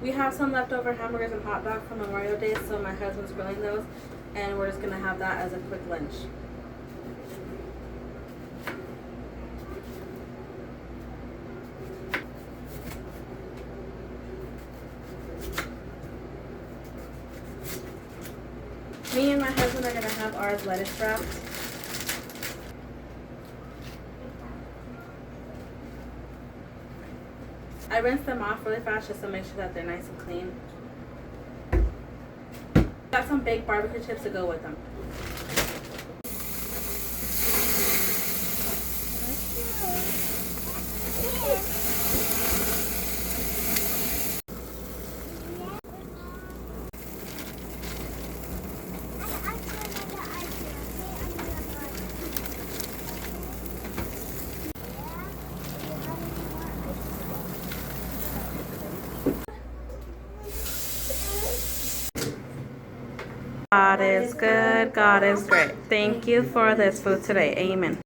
We have some leftover hamburgers and hot dogs from Memorial Day, so my husband's grilling those, and we're just gonna have that as a quick lunch. Me and my husband are gonna have ours lettuce wrapped. I rinse them off really fast just to make sure that they're nice and clean. Got some baked barbecue chips to go with them. God is good, God is great. Thank you for this food today. Amen.